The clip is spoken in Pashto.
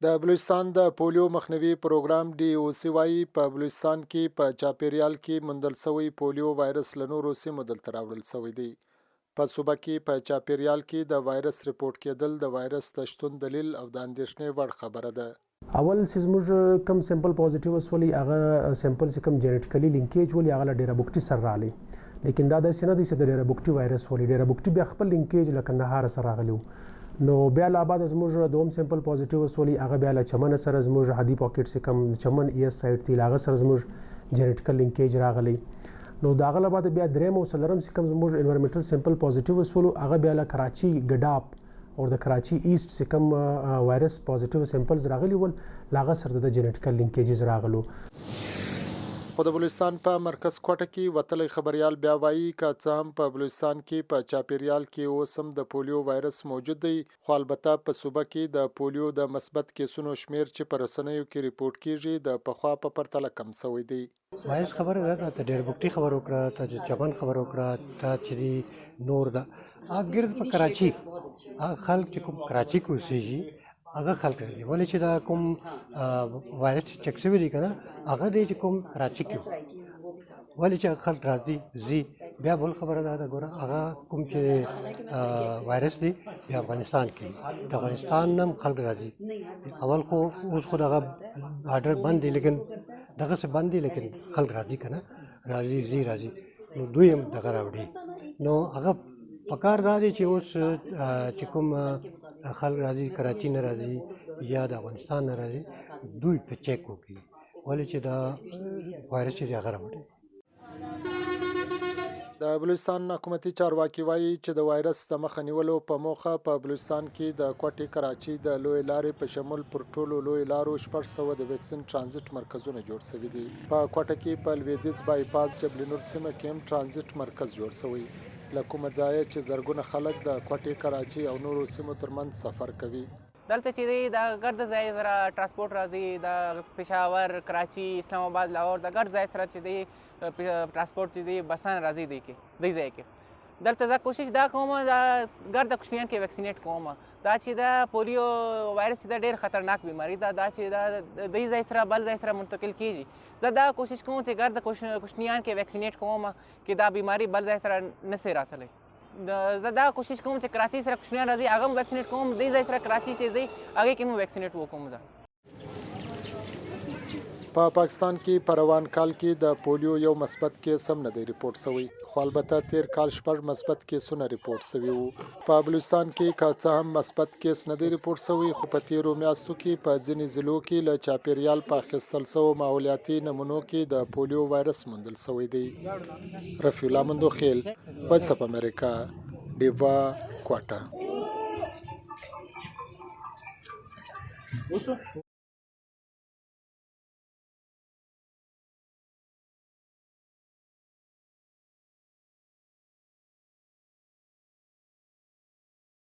د بلوچستان د پولیو مخنیوي پروګرام DOC وايي په بلوچستان کې په چاپیریال کې موندل شوی پولیو وایرس له نورو سیمو دلته راوړل شوی دی. په صوبه کې په چاپیریال کې د وایرس ریپورټ کېدل د وایرس د شتون دلیل او د اندېښنې وړ خبره ده. اول چې زموږ کم سیمپل پوزیټیو وسولي هغه سیمپل چې کم جینیټیکلی لینکیج ولې هغه ډیره بوکټي سره راغلی، لیکن دا داسې نه دی چې د ډیره بوکټي وایرس ولې ډیره بوکټي بیا خپل لینکیج له کندهار سره راغلی. نو بیا لا بعد زموږ دوم سیمپل پوزیټیو وسولي هغه بیا له چمن سره زموږ هدي پاکټ چې کم چمن ایس سایت دی هغه سره زموږ جینیټیکل لینکیج راغلی. نو دا غله بعد بیا دریم او څلورم چې کم زموږ انوایرنمنټل سیمپل پوزیټیو وسولو هغه بیا له کراچي ګډاپ او د کراچي ایست چې کم وایرس پوزیټیو سیمپلز راغلي ول لاغه سره د جینیټیکل لینکیجز راغلو. خو د بلوچستان په مرکز کوټه کې وتلی خبريال بیا وایي که څه هم په بلوچستان کې په چاپیریال کې اوس هم د پولیو وایرس موجود دی، خو البته په صوبه کې د پولیو د مثبت کیسونو شمیر چې په رسنیو کې ریپورټ کیږي د پخوا په پرتله کم شوی دی. وایرس خبره ده ته ډېر بوکټي خبر وکړه، ته چمن خبر وکړه، ته چې نور ده هغه ګرد په کراچي هغه خلک چې کوم کراچي کې اوسېږي هغه خلک دي ولې چې دا کوم وایرس چک شوی دی کنه هغه دی چې کوم کراچي کې ولې چې خلک راځي زی بیا بل خبره ده ګوره هغه کوم چې وایرس دی په افغانستان کې د افغانستان نم خلک راځي اول خو اوس خو دغه آرډر بند دی لیکن دغه څه بند دی لیکن خلک راځي کنه راځي زی راځي نو دوی هم دغه راوړي نو هغه پکار دا دی چې اوس چې کوم خلک راځي کراچي نه راځي یا د افغانستان نه راځي دوی په چیک وکړي ولې چې دا وایرس چې هغه راوړي. د بلوچستان حکومتي چارواکي وایي چې د وایرس د مخه نیولو په موخه په بلوچستان کې د کوټې کراچي د لوی لارې په شمول پر ټولو لوی لارو 600 د ویکسین ترانزیت مرکزونه جوړ شوي دي. په کوټه کې په لویدیځ بایپاس جبل نور سیمه کې هم ترانزیت مرکز جوړ شوی له کومه ځایه چې زرګونه خلک د کوټې کراچي او نورو سیمو ترمنځ سفر کوي. دلته چې دی د ګرد ځای سره ترانسپورټ راځي د پېښور کراچي اسلام آباد لاهور د ګرد ځای سره چې دی ترانسپورټ چې دی بسان راځي دی کې دی ځای کې دلته زه کوشش دا کوم د ګرد کوچنیان کې ویکسینیټ کوم دا چې د پولیو وایرس دا ډېر خطرناک بیماری ده دا چې دا دی ځای سره بل ځای سره منتقل کیږي. زه دا کوشش کوم چې ګرد کوچنیان کې ویکسینیټ کوم چې دا بیماری بل ځای سره نسي راتلی. زه دا کوشش کوم چې کراچي سره کوچنیان راځي هغه هم ویکسینیټ کوم دی ځای سره کراچي چې ځي هغې کې هم ویکسینیټ وکوم. زه په پاکستان کې په روان کال کې د پولیو یو مثبت کیس هم نه دی ریپورټ شوی، خو البته تیر کال 6 مثبت کیسونه ریپورټ شوي وو. په بلوچستان کې که څه هم مثبت کیس نه دی ریپورټ شوی، خو په تیرو میاشتو کې په ځینې ضلعو کې له چاپیریال په اخیستل شوو ماحولیاتي نمونو کې د پولیو وایرس موندل شوی دی. رفیع الله مندوخیل، وایس اف امریکا، ډیوا کوټه.